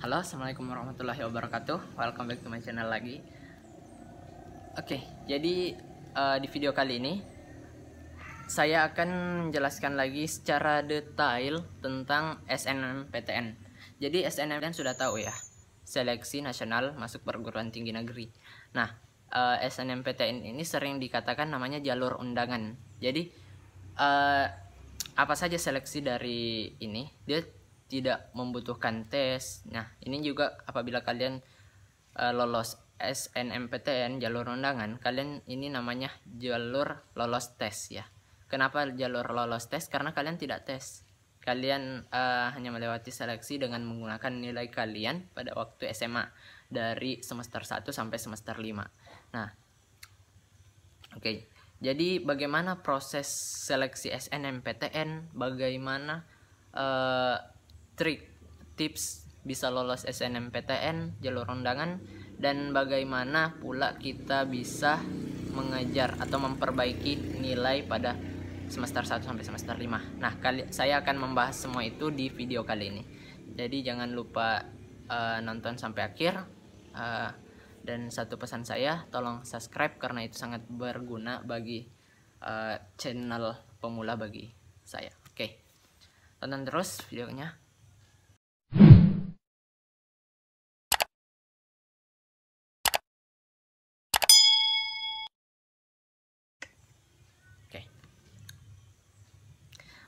Halo, assalamualaikum warahmatullahi wabarakatuh. Welcome back to my channel lagi. Oke, jadi di video kali ini saya akan menjelaskan lagi secara detail tentang SNMPTN. Jadi SNMPTN sudah tahu ya, Seleksi Nasional Masuk Perguruan Tinggi Negeri. Nah, SNMPTN ini sering dikatakan namanya jalur undangan. Jadi apa saja seleksi dari ini? Dia tidak membutuhkan tes. Nah, ini juga apabila kalian lolos SNMPTN jalur undangan, kalian ini namanya jalur lolos tes ya. Kenapa jalur lolos tes? Karena kalian tidak tes. Kalian hanya melewati seleksi dengan menggunakan nilai kalian pada waktu SMA dari semester 1 sampai semester 5. Nah, oke. Jadi bagaimana proses seleksi SNMPTN? Bagaimana trik tips bisa lolos SNMPTN jalur undangan, dan bagaimana pula kita bisa mengejar atau memperbaiki nilai pada semester 1 sampai semester 5. Nah, saya akan membahas semua itu di video kali ini. Jadi jangan lupa nonton sampai akhir. Dan satu pesan saya, tolong subscribe karena itu sangat berguna bagi channel pemula bagi saya. Oke, tonton terus videonya.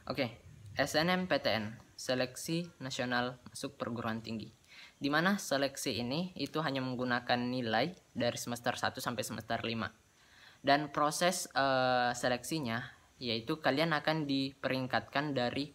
Oke, SNMPTN, Seleksi Nasional Masuk Perguruan Tinggi. Di mana seleksi ini itu hanya menggunakan nilai dari semester 1 sampai semester 5. Dan proses seleksinya yaitu kalian akan diperingkatkan dari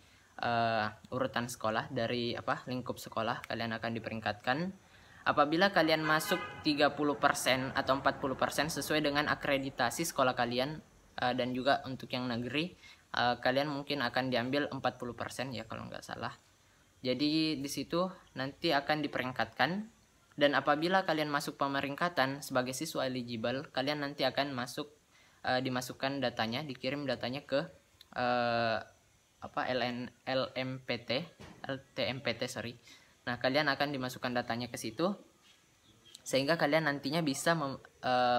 urutan sekolah, dari lingkup sekolah kalian akan diperingkatkan. Apabila kalian masuk 30% atau 40% sesuai dengan akreditasi sekolah kalian, dan juga untuk yang negeri kalian mungkin akan diambil 40% ya kalau nggak salah. Jadi di situ nanti akan diperingkatkan, dan apabila kalian masuk pemeringkatan sebagai siswa eligible, kalian nanti akan masuk dimasukkan datanya, dikirim datanya ke LTMPT. Nah, kalian akan dimasukkan datanya ke situ sehingga kalian nantinya bisa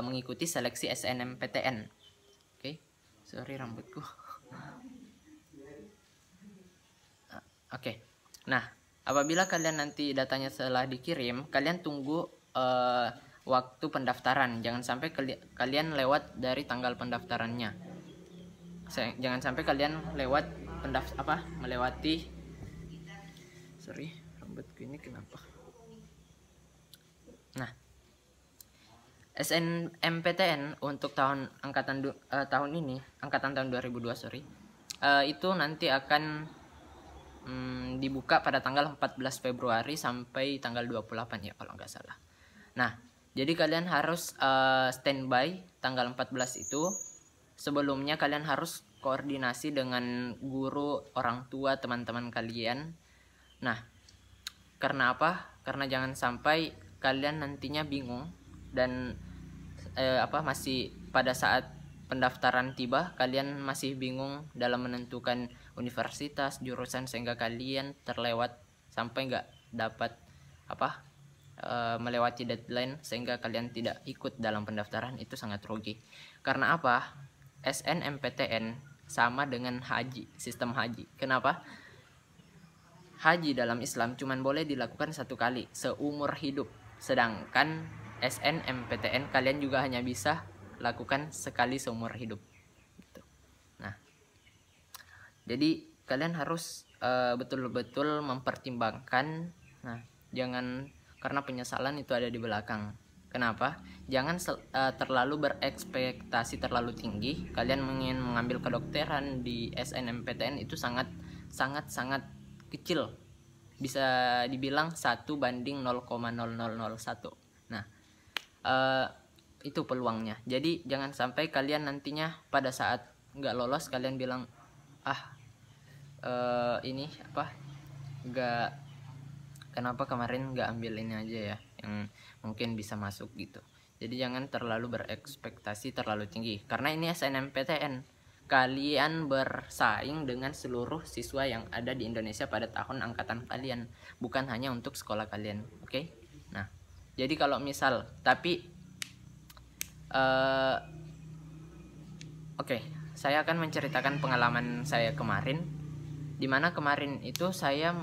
mengikuti seleksi SNMPTN. Oke, sorry rambutku. Oke. Nah, apabila kalian nanti datanya telah dikirim, kalian tunggu waktu pendaftaran. Jangan sampai kalian lewat dari tanggal pendaftarannya. Jangan sampai kalian melewati. Sorry, rambutku ini kenapa? Nah, SNMPTN untuk angkatan tahun 2002 itu nanti akan dibuka pada tanggal 14 Februari sampai tanggal 28 ya kalau nggak salah. Nah, jadi kalian harus standby tanggal 14 itu. Sebelumnya kalian harus koordinasi dengan guru, orang tua, teman-teman kalian. Nah, karena apa? Karena jangan sampai kalian nantinya bingung dan masih pada saat pendaftaran tiba kalian masih bingung dalam menentukan universitas, jurusan, sehingga kalian terlewat sampai nggak dapat melewati deadline sehingga kalian tidak ikut dalam pendaftaran. Itu sangat rugi. Karena apa? SNMPTN sama dengan haji, sistem haji. Kenapa? Haji dalam Islam cuma boleh dilakukan satu kali seumur hidup, sedangkan SNMPTN kalian juga hanya bisa lakukan sekali seumur hidup gitu. Nah, jadi kalian harus betul-betul mempertimbangkan. Nah, jangan karena penyesalan itu ada di belakang. Kenapa? Jangan terlalu berekspektasi terlalu tinggi. Kalian ingin mengambil kedokteran di SNMPTN itu sangat kecil. Bisa dibilang 1:000001. Nah, itu peluangnya. Jadi jangan sampai kalian nantinya pada saat nggak lolos kalian bilang kenapa kemarin nggak ambil ini aja ya yang mungkin bisa masuk gitu. Jadi jangan terlalu berekspektasi terlalu tinggi karena ini SNMPTN. kalian bersaing dengan seluruh siswa yang ada di Indonesia pada tahun angkatan kalian, bukan hanya untuk sekolah kalian. Oke? Nah, jadi kalau misal, tapi oke, saya akan menceritakan pengalaman saya kemarin, dimana kemarin itu saya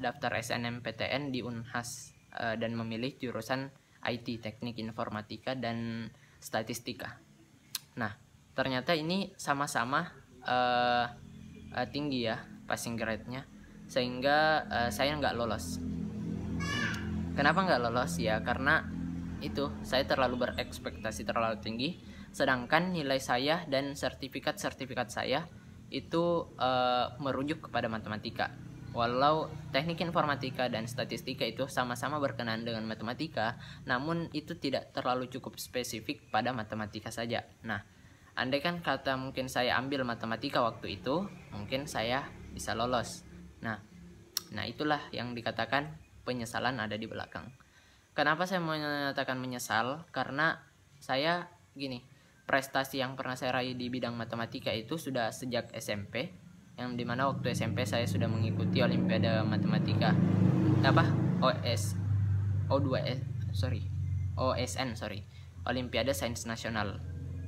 daftar SNMPTN di Unhas dan memilih jurusan IT, Teknik Informatika dan Statistika. Nah, ternyata ini sama-sama tinggi ya passing grade-nya, sehingga saya nggak lolos. Kenapa nggak lolos? Ya karena itu saya terlalu berekspektasi terlalu tinggi, sedangkan nilai saya dan sertifikat saya itu merujuk kepada matematika. Walau teknik informatika dan statistika itu sama-sama berkenaan dengan matematika, namun itu tidak terlalu cukup spesifik pada matematika saja. Nah, andai kan kata mungkin saya ambil matematika waktu itu, mungkin saya bisa lolos. Nah itulah yang dikatakan penyesalan ada di belakang. Kenapa saya menyatakan menyesal? Karena saya gini, prestasi yang pernah saya raih di bidang matematika itu sudah sejak SMP, yang dimana waktu SMP saya sudah mengikuti Olimpiade Matematika OSN, Olimpiade Sains Nasional.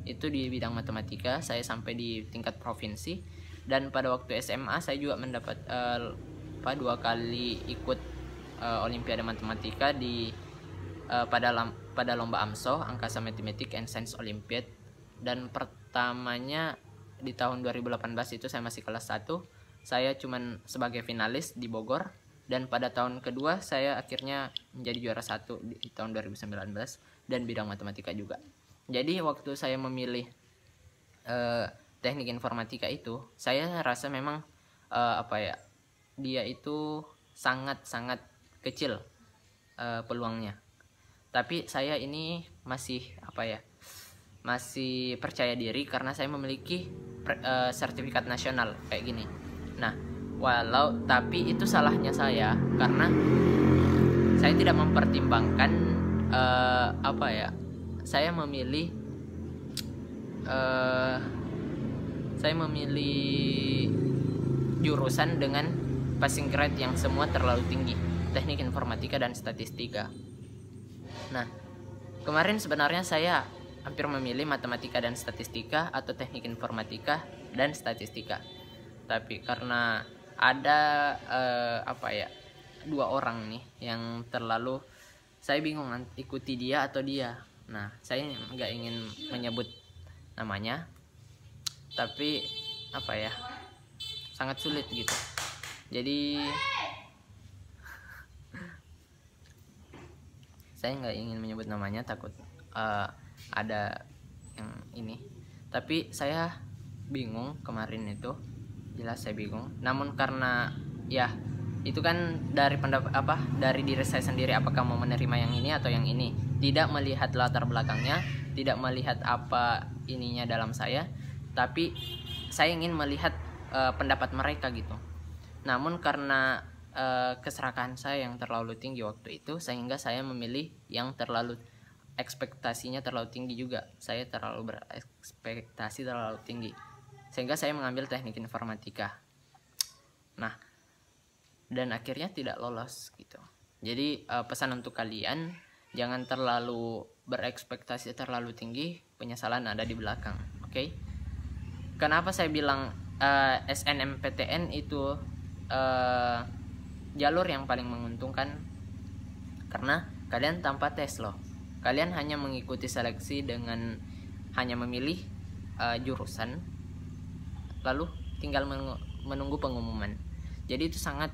Itu di bidang matematika saya sampai di tingkat provinsi, dan pada waktu SMA saya juga mendapat 2 kali ikut Olimpiade Matematika di pada lomba AMSO, Angkasa Mathematics and Science Olympiad, dan pertamanya di tahun 2018 itu saya masih kelas 1, saya cuman sebagai finalis di Bogor, dan pada tahun kedua saya akhirnya menjadi juara 1 di tahun 2019 dan bidang matematika juga. Jadi waktu saya memilih teknik informatika itu, saya rasa memang dia itu sangat-sangat kecil peluangnya. Tapi saya ini masih masih percaya diri karena saya memiliki sertifikat nasional kayak gini. Nah, tapi itu salahnya saya karena saya tidak mempertimbangkan saya memilih jurusan dengan passing grade yang semua terlalu tinggi, teknik informatika dan statistika. Nah, kemarin sebenarnya saya hampir memilih matematika dan statistika atau teknik informatika dan statistika, tapi karena ada 2 orang nih yang terlalu, saya bingung ikuti dia atau dia. Nah, saya nggak ingin menyebut namanya, tapi sangat sulit gitu. Jadi saya nggak ingin menyebut namanya, takut ada yang ini. Tapi saya bingung kemarin itu, jelas saya bingung. Namun karena ya itu kan dari dari diri saya sendiri, apakah mau menerima yang ini atau yang ini, tidak melihat latar belakangnya, tidak melihat apa ininya dalam saya, tapi saya ingin melihat pendapat mereka gitu. Namun karena keserakahan saya yang terlalu tinggi waktu itu, sehingga saya memilih yang ekspektasinya terlalu tinggi juga. Saya terlalu berekspektasi terlalu tinggi, sehingga saya mengambil teknik informatika. Nah, dan akhirnya tidak lolos gitu. Jadi pesan untuk kalian, jangan terlalu berekspektasi terlalu tinggi, penyesalan ada di belakang. Oke? Kenapa saya bilang SNMPTN itu jalur yang paling menguntungkan? Karena kalian tanpa tes loh. Kalian hanya mengikuti seleksi dengan hanya memilih jurusan, lalu tinggal menunggu pengumuman. Jadi itu sangat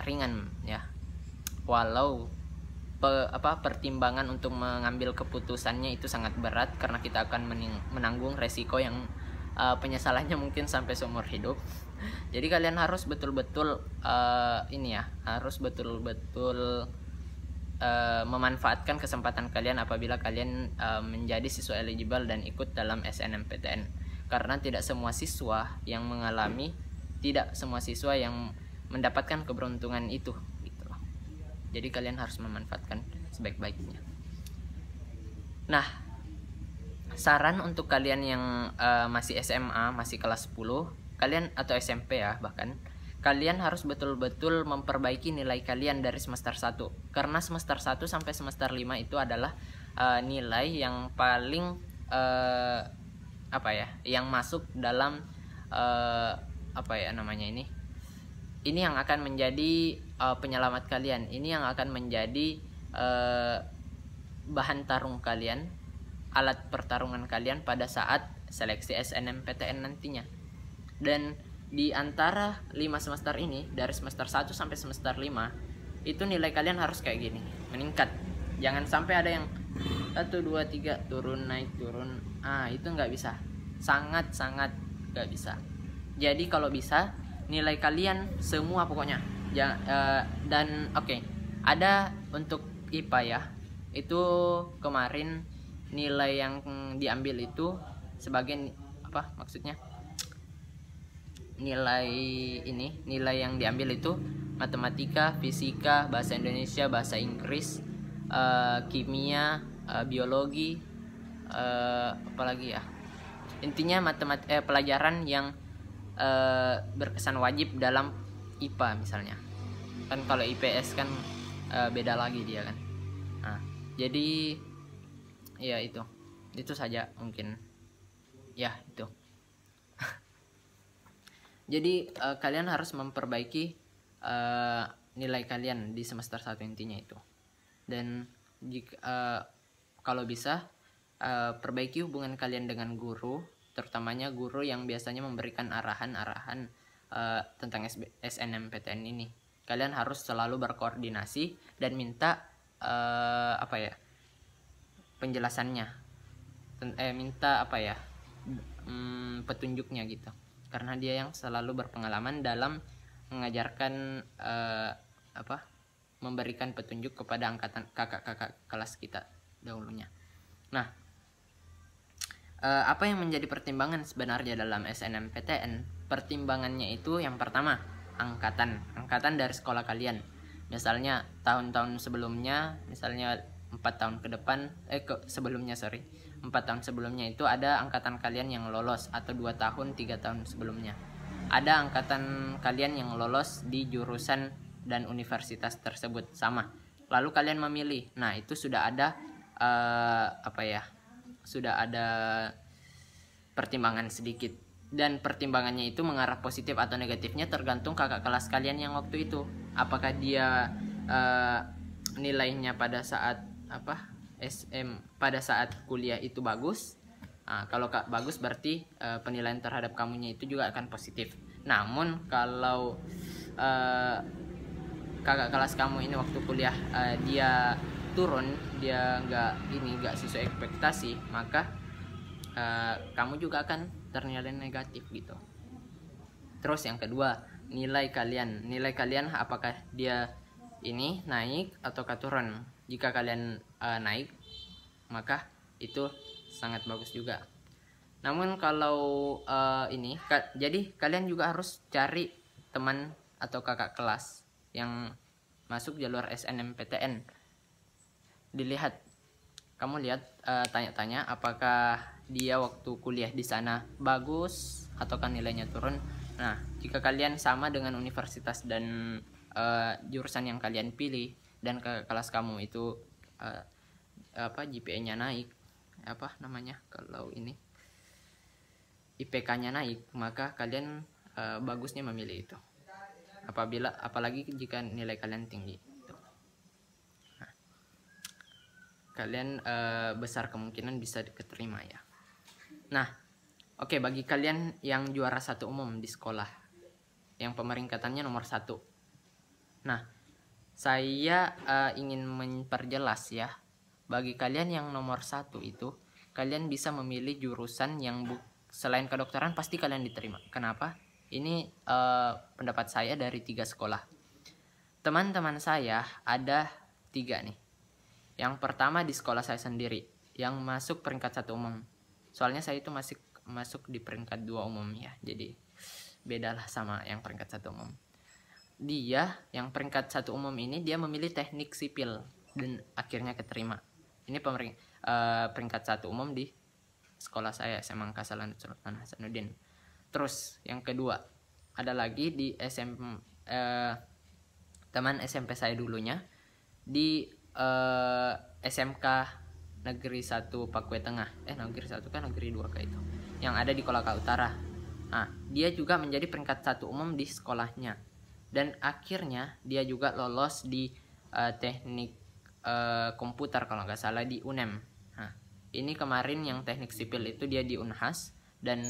ringan ya. Walau pertimbangan untuk mengambil keputusannya itu sangat berat, karena kita akan menanggung resiko yang penyesalannya mungkin sampai seumur hidup. Jadi kalian harus betul-betul memanfaatkan kesempatan kalian apabila kalian menjadi siswa eligible dan ikut dalam SNMPTN, karena tidak semua siswa yang mendapatkan keberuntungan itu gitu. Jadi kalian harus memanfaatkan sebaik-baiknya. Nah, saran untuk kalian yang masih SMA, masih kelas 10, kalian atau SMP ya, bahkan kalian harus betul-betul memperbaiki nilai kalian dari semester 1. Karena semester 1 sampai semester 5 itu adalah nilai yang paling yang masuk dalam ini yang akan menjadi penyelamat kalian, ini yang akan menjadi bahan tarung kalian, alat pertarungan kalian pada saat seleksi SNMPTN nantinya. Dan di antara 5 semester ini, dari semester 1 sampai semester 5, itu nilai kalian harus kayak gini, meningkat. Jangan sampai ada yang 1, 2, 3 turun, naik, turun. Itu nggak bisa. Sangat-sangat nggak bisa. Jadi kalau bisa, nilai kalian semua pokoknya. Dan ada untuk IPA ya. Itu kemarin nilai yang diambil itu sebagai maksudnya? Nilai yang diambil itu matematika, fisika, bahasa Indonesia, bahasa Inggris, kimia, biologi, apalagi ya, intinya pelajaran yang berkesan wajib dalam IPA misalnya. Kan kalau IPS kan beda lagi dia kan. Jadi ya itu saja mungkin ya itu. Jadi kalian harus memperbaiki nilai kalian di semester 1 intinya itu. Dan jika kalau bisa perbaiki hubungan kalian dengan guru, terutamanya guru yang biasanya memberikan arahan-arahan tentang SNMPTN ini. Kalian harus selalu berkoordinasi dan minta penjelasannya, minta petunjuknya gitu. Karena dia yang selalu berpengalaman dalam mengajarkan memberikan petunjuk kepada kakak-kakak kelas kita dahulunya. Nah, apa yang menjadi pertimbangan sebenarnya dalam SNMPTN? Pertimbangannya itu yang pertama, angkatan dari sekolah kalian. Misalnya tahun-tahun sebelumnya, misalnya 4 tahun ke depan, 4 tahun sebelumnya itu ada angkatan kalian yang lolos, atau 2 tahun, 3 tahun sebelumnya ada angkatan kalian yang lolos di jurusan dan universitas tersebut sama. Lalu kalian memilih. Nah, itu sudah ada sudah ada pertimbangan sedikit. Dan pertimbangannya itu mengarah positif atau negatifnya tergantung kakak kelas kalian yang waktu itu. Apakah dia nilainya pada saat pada saat kuliah itu bagus. Kalau bagus berarti penilaian terhadap kamunya itu juga akan positif. Namun kalau kakak kelas kamu ini waktu kuliah dia turun, dia nggak sesuai ekspektasi, maka kamu juga akan ternilai negatif gitu. Terus yang kedua, nilai kalian apakah dia ini naik atau turun. Jika kalian naik, maka itu sangat bagus juga. Namun kalau jadi kalian juga harus cari teman atau kakak kelas yang masuk jalur SNMPTN. Kamu lihat, tanya-tanya apakah dia waktu kuliah di sana bagus ataukah nilainya turun. Nah, jika kalian sama dengan universitas dan jurusan yang kalian pilih, dan ke kelas kamu itu GPA-nya naik, kalau ini IPK-nya naik, maka kalian bagusnya memilih itu. Apalagi jika nilai kalian tinggi. Nah, kalian besar kemungkinan bisa diterima ya. Nah, bagi kalian yang juara 1 umum di sekolah, yang pemeringkatannya nomor 1. Nah, saya ingin memperjelas ya. Bagi kalian yang nomor 1 itu, kalian bisa memilih jurusan yang selain kedokteran pasti kalian diterima. Kenapa? Ini pendapat saya dari 3 sekolah. Teman-teman saya ada 3 nih. Yang pertama di sekolah saya sendiri, yang masuk peringkat 1 umum. Soalnya saya itu masuk di peringkat 2 umum ya. Jadi bedalah sama yang peringkat 1 umum. Dia yang peringkat 1 umum ini dia memilih teknik sipil dan akhirnya keterima. Ini peringkat 1 umum di sekolah saya, SMA Angkasa Sultan Hasanuddin. Terus yang kedua ada lagi di teman SMP saya dulunya di SMK Negeri 1 Pakue Tengah. Negeri 1 kan Negeri 2 kayak itu. Yang ada di Kolaka Utara. Nah, dia juga menjadi peringkat 1 umum di sekolahnya. Dan akhirnya dia juga lolos di teknik komputer kalau nggak salah di UNEM. Nah, ini kemarin yang teknik sipil itu dia di Unhas, dan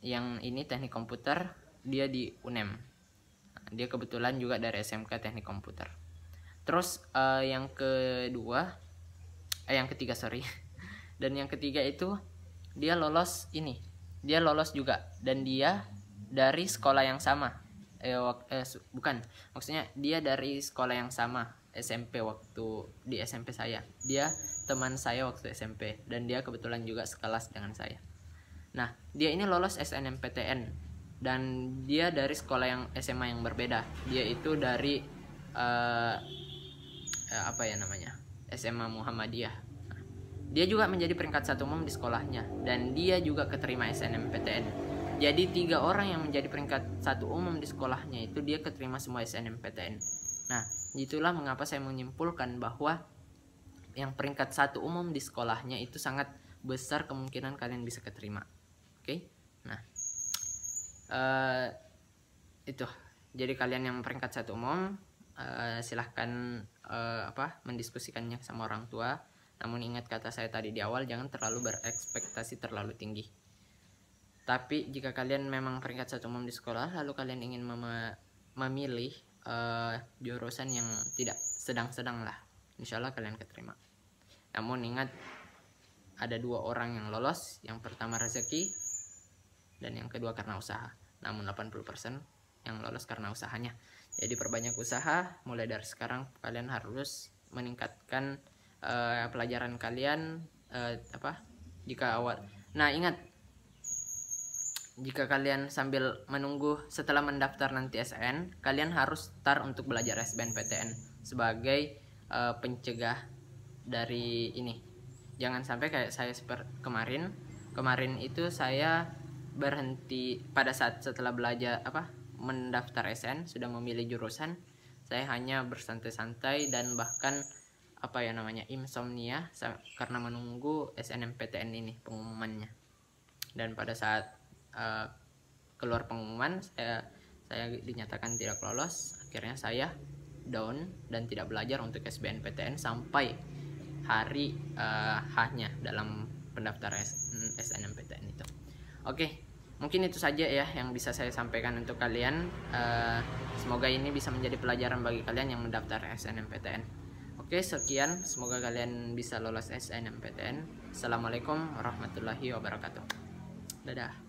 yang ini teknik komputer dia di UNEM. Nah, dia kebetulan juga dari SMK Teknik Komputer. Terus yang ketiga sorry. Dan yang ketiga itu dia lolos juga, dan dia dari sekolah yang sama. Maksudnya dia dari sekolah yang sama SMP waktu di SMP saya. Dia teman saya waktu SMP, dan dia kebetulan juga sekelas dengan saya. Nah, dia ini lolos SNMPTN, dan dia dari sekolah yang SMA yang berbeda. Dia itu dari SMA Muhammadiyah. Nah, dia juga menjadi peringkat 1 umum di sekolahnya, dan dia juga keterima SNMPTN. Jadi 3 orang yang menjadi peringkat 1 umum di sekolahnya itu dia keterima semua SNMPTN. Nah, itulah mengapa saya menyimpulkan bahwa yang peringkat 1 umum di sekolahnya itu sangat besar kemungkinan kalian bisa keterima. Oke? Nah, itu. Jadi kalian yang peringkat 1 umum silahkan mendiskusikannya sama orang tua. Namun ingat kata saya tadi di awal, jangan terlalu berekspektasi terlalu tinggi. Tapi jika kalian memang peringkat 1 umum di sekolah, lalu kalian ingin memilih jurusan yang tidak sedang-sedang lah, insya Allah kalian keterima. Namun ingat, ada 2 orang yang lolos. Yang pertama rezeki, dan yang kedua karena usaha. Namun 80% yang lolos karena usahanya. Jadi perbanyak usaha. Mulai dari sekarang kalian harus meningkatkan pelajaran kalian. Ingat, jika kalian sambil menunggu setelah mendaftar nanti SN, kalian harus start untuk belajar SBMPTN sebagai pencegah dari ini. Jangan sampai kayak saya kemarin itu saya berhenti pada saat setelah belajar mendaftar SN, sudah memilih jurusan, saya hanya bersantai-santai dan bahkan insomnia karena menunggu SNMPTN ini pengumumannya. Dan pada saat keluar pengumuman saya dinyatakan tidak lolos. Akhirnya saya down dan tidak belajar untuk SBMPTN sampai hari H-nya dalam pendaftaran SNMPTN itu. Oke, mungkin itu saja ya yang bisa saya sampaikan untuk kalian. Semoga ini bisa menjadi pelajaran bagi kalian yang mendaftar SNMPTN. Oke, sekian, semoga kalian bisa lolos SNMPTN. Assalamualaikum warahmatullahi wabarakatuh. Dadah.